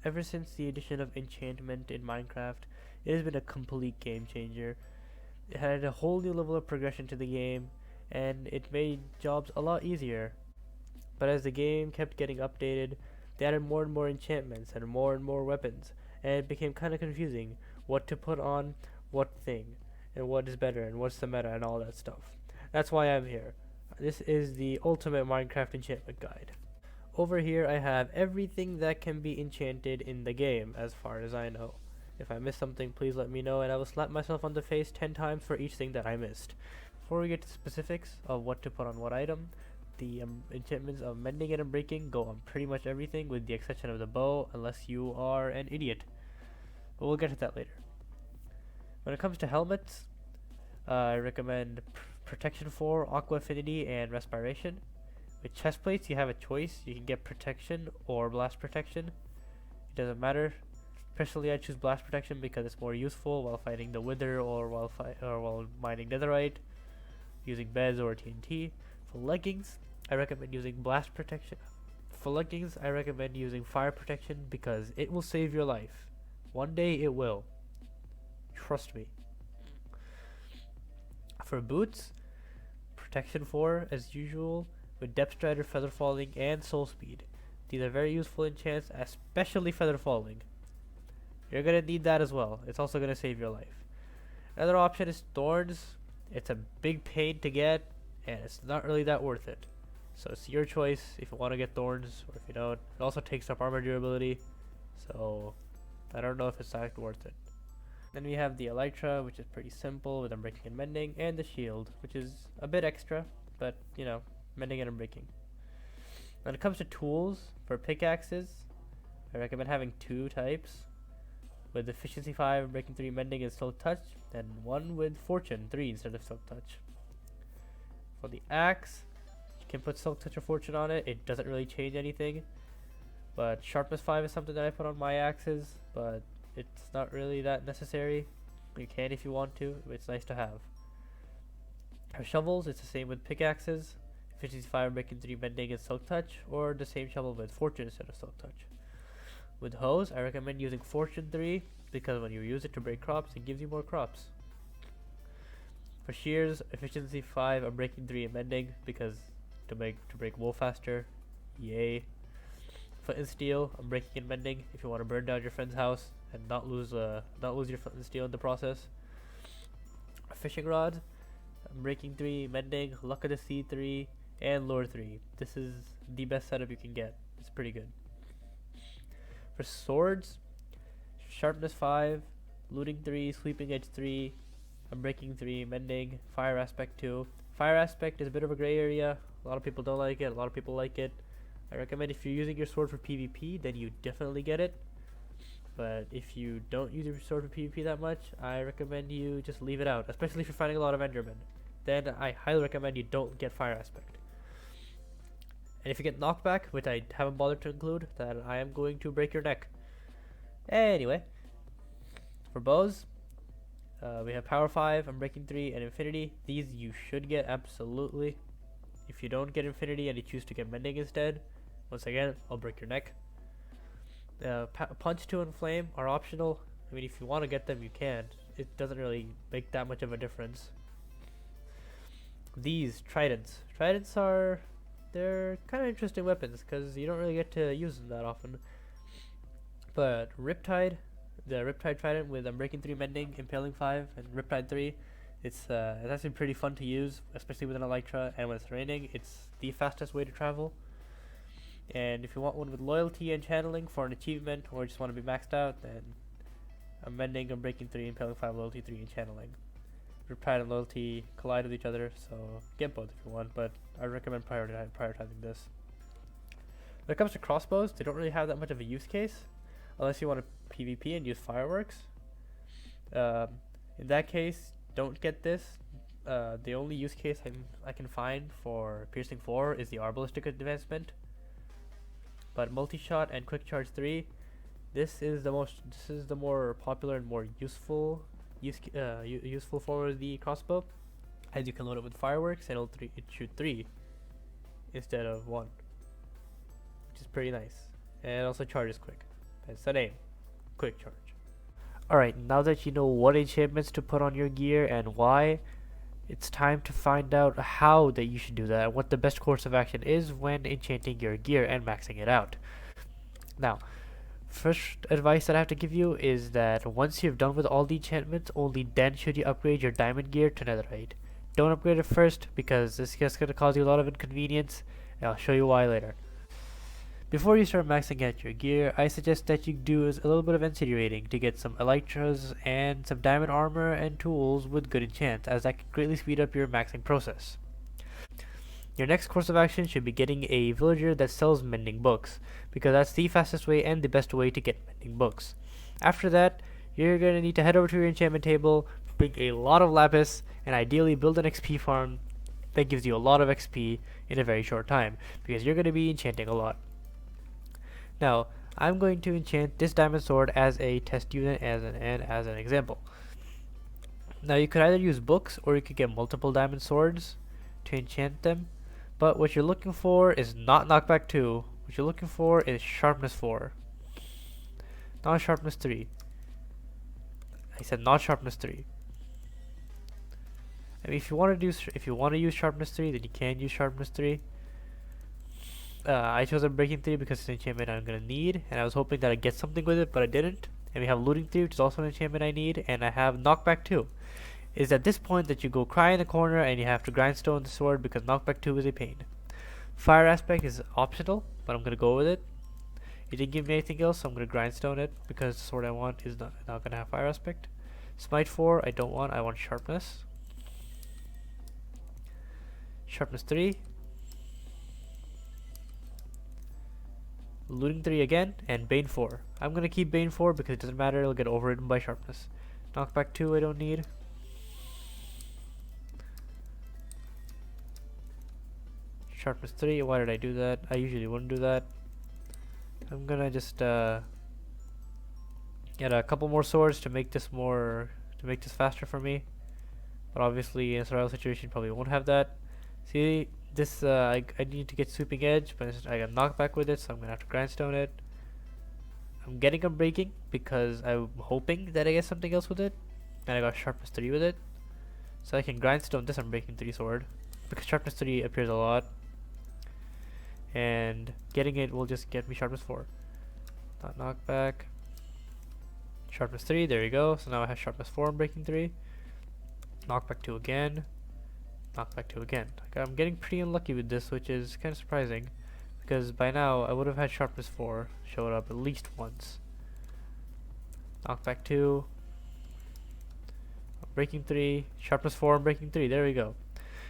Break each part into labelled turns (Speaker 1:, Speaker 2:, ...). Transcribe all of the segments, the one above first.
Speaker 1: Ever since the addition of enchantment in Minecraft, it has been a complete game changer. It had a whole new level of progression to the game, and it made jobs a lot easier. But as the game kept getting updated, they added more and more enchantments and more weapons, and it became kind of confusing what to put on what thing, and what is better, and what's the meta, and all that stuff. That's why I'm here. This is the ultimate Minecraft enchantment guide. Over here I have everything that can be enchanted in the game, as far as I know. If I missed something, please let me know, and I will slap myself on the face 10 times for each thing that I missed. Before we get to specifics of what to put on what item, the enchantments of mending and unbreaking go on pretty much everything with the exception of the bow, unless you are an idiot. But we'll get to that later. When it comes to helmets, I recommend Protection 4, Aqua Affinity, and Respiration. With chest plates, you have a choice. You can get Protection or Blast Protection. It doesn't matter. Personally, I choose Blast Protection because it's more useful while fighting the Wither or while mining Netherite, using beds or TNT. For leggings, I recommend using Blast Protection. For leggings, I recommend using Fire Protection because it will save your life. One day it will. Trust me. For boots, Protection 4 as usual with Depth Strider, Feather Falling, and Soul Speed. These are very useful enchants, especially Feather Falling. You're gonna need that as well. It's also gonna save your life. Another option is Thorns. It's a big pain to get, and it's not really that worth it. So it's your choice if you want to get Thorns or if you don't. It also takes up armor durability, so I don't know if it's that worth it. Then we have the Elytra, which is pretty simple with unbreaking and mending, and the shield, which is a bit extra, but you know, mending and unbreaking. When it comes to tools for pickaxes, I recommend having 2 types, with efficiency 5, unbreaking 3, mending, and silk touch, and one with fortune 3 instead of silk touch. For the axe, you can put silk touch or fortune on it. It doesn't really change anything, but sharpness 5 is something that I put on my axes, but it's not really that necessary. You can if you want to, but it's nice to have. For shovels, it's the same with pickaxes. Efficiency 5, breaking 3, mending, and silk touch, or the same shovel with fortune instead of silk touch. With hoes, I recommend using fortune 3 because when you use it to break crops, it gives you more crops. For shears, efficiency 5, unbreaking 3, and mending because to break wool faster. Yay. Flint and steel, unbreaking and mending if you want to burn down your friend's house and not lose your flint and steel in the process. A fishing rod, unbreaking 3, mending, luck of the sea 3, and lure 3. This is the best setup you can get. It's pretty good. For swords, sharpness 5, looting 3, sweeping edge 3, unbreaking 3, mending, fire aspect 2. Fire aspect is a bit of a gray area. A lot of people don't like it, a lot of people like it. I recommend if you're using your sword for PvP, then you definitely get it. But if you don't use your sword for PvP that much, I recommend you just leave it out, especially if you're fighting a lot of Endermen. Then I highly recommend you don't get fire aspect. And if you get knockback, which I haven't bothered to include, then I am going to break your neck. Anyway, for bows, we have power 5, unbreaking 3, and infinity. These you should get absolutely. If you don't get infinity and you choose to get mending instead, once again, I'll break your neck. Punch 2 and flame are optional. I mean, if you want to get them, you can. It doesn't really make that much of a difference. These tridents. They're kind of interesting weapons because you don't really get to use them that often. But the Riptide Trident with Unbreaking 3, Mending, Impaling 5, and Riptide 3, it's actually pretty fun to use, especially with an Elytra, and when it's raining, it's the fastest way to travel. And if you want one with Loyalty and Channeling for an achievement, or just want to be maxed out, then Mending, Unbreaking 3, Impaling 5, Loyalty 3, and Channeling. Riptide and Loyalty collide with each other, so get both if you want, but I recommend prioritizing this. When it comes to crossbows, they don't really have that much of a use case, unless you want to PvP and use fireworks. In that case, don't get this. The only use case I can find for Piercing 4 is the Arbalistic advancement. But Multi-Shot and Quick Charge 3, this is the more popular and more useful form of the crossbow, as you can load it with fireworks and it shoot 3 instead of 1, which is pretty nice, and it also charges quick. Hence the name, quick charge. Alright, now that you know what enchantments to put on your gear and why, it's time to find out how that you should do that and what the best course of action is when enchanting your gear and maxing it out. Now, first advice that I have to give you is that once you've done with all the enchantments, only then should you upgrade your diamond gear to netherite. Don't upgrade it first because this is just going to cause you a lot of inconvenience, and I'll show you why later. Before you start maxing out your gear, I suggest that you do a little bit of NCD rating to get some elytras and some diamond armor and tools with good enchants, as that can greatly speed up your maxing process. Your next course of action should be getting a villager that sells mending books, because that's the fastest way and the best way to get mending books. After that, you're going to need to head over to your enchantment table, bring a lot of lapis, and ideally build an XP farm that gives you a lot of XP in a very short time, because you're going to be enchanting a lot. Now, I'm going to enchant this diamond sword as a test unit as an example. Now, you could either use books or you could get multiple diamond swords to enchant them, but what you're looking for is not knockback 2. What you're looking for is sharpness 4, not sharpness 3. I said not sharpness 3. I mean, if you want to use sharpness 3, then you can use sharpness 3. I chose Unbreaking 3 because it's an enchantment I'm going to need, and I was hoping that I'd get something with it, but I didn't. And we have Looting 3, which is also an enchantment I need, and I have Knockback 2. It's at this point that you go cry in the corner and you have to grindstone the sword because Knockback 2 is a pain. Fire Aspect is optional, but I'm going to go with it. It didn't give me anything else, so I'm going to grindstone it because the sword I want is not going to have Fire Aspect. Smite 4, I don't want, I want Sharpness. Sharpness 3. Looting 3 again, and Bane 4. I'm going to keep Bane 4 because it doesn't matter, it'll get overridden by Sharpness. Knockback 2 I don't need. Sharpness 3, why did I do that? I usually wouldn't do that. I'm going to just get a couple more swords to make this faster for me. But obviously in a survival situation probably won't have that. See, this I need to get Sweeping Edge, but I got knockback with it, so I'm gonna have to grindstone it. I'm getting Unbreaking because I'm hoping that I get something else with it, and I got Sharpness 3 with it, so I can grindstone this Unbreaking 3 sword because Sharpness 3 appears a lot, and getting it will just get me Sharpness 4. Not knockback. Sharpness 3, there you go. So now I have Sharpness 4 Unbreaking 3. Knockback 2 again. Knockback 2 again. I'm getting pretty unlucky with this, which is kind of surprising, because by now I would have had Sharpness 4 show it up at least once. Knockback 2, Breaking 3, Sharpness 4, and Breaking 3. There we go.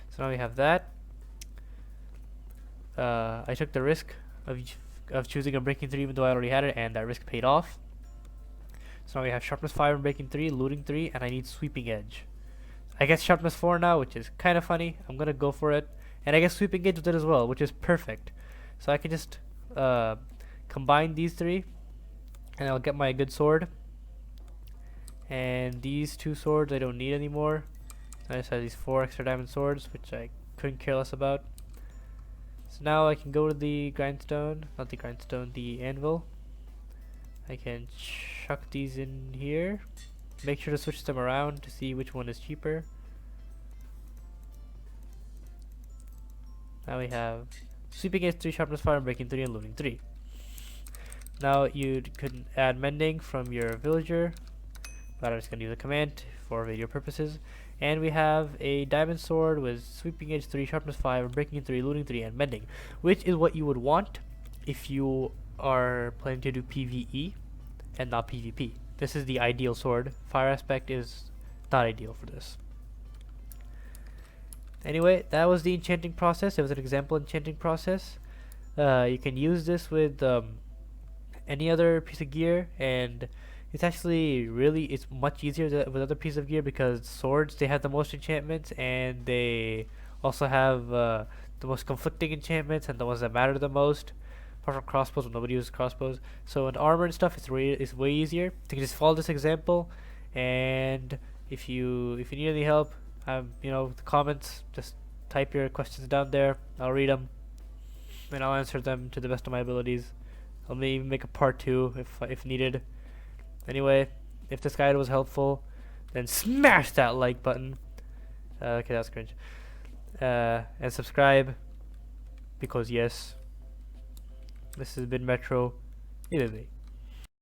Speaker 1: So now we have that. I took the risk of choosing a Breaking 3 even though I already had it, and that risk paid off. So now we have Sharpness 5 and Breaking 3, Looting 3, and I need Sweeping Edge. I get Sharpness 4 now, which is kind of funny. I'm gonna go for it. And I get Sweeping Edge with it as well, which is perfect. So I can just combine these 3, and I'll get my good sword. And these 2 swords I don't need anymore. I just have these 4 extra diamond swords, which I couldn't care less about. So now I can go to the grindstone, not the grindstone, the anvil. I can chuck these in here. Make sure to switch them around to see which one is cheaper. Now we have Sweeping Edge 3, Sharpness 5, Breaking 3, and Looting 3. Now you could add Mending from your villager, but I'm just going to use a command for video purposes. And we have a diamond sword with Sweeping Edge 3, Sharpness 5, Breaking 3, Looting 3, and Mending, which is what you would want if you are planning to do PvE and not PvP. This is the ideal sword. Fire Aspect is not ideal for this. Anyway, that was the enchanting process. It was an example enchanting process. You can use this with any other piece of gear, and it's actually it's much easier with other pieces of gear because swords, they have the most enchantments, and they also have the most conflicting enchantments and the ones that matter the most. Apart from crossbows, when nobody uses crossbows. So in armor and stuff, it's way easier. You can just follow this example, and if you need any help, the comments, just type your questions down there. I'll read them, and I'll answer them to the best of my abilities. I'll maybe make a part 2 if needed. Anyway, if this guide was helpful, then smash that like button. Okay, that's cringe. And subscribe, because yes, this has been Metro. Bye.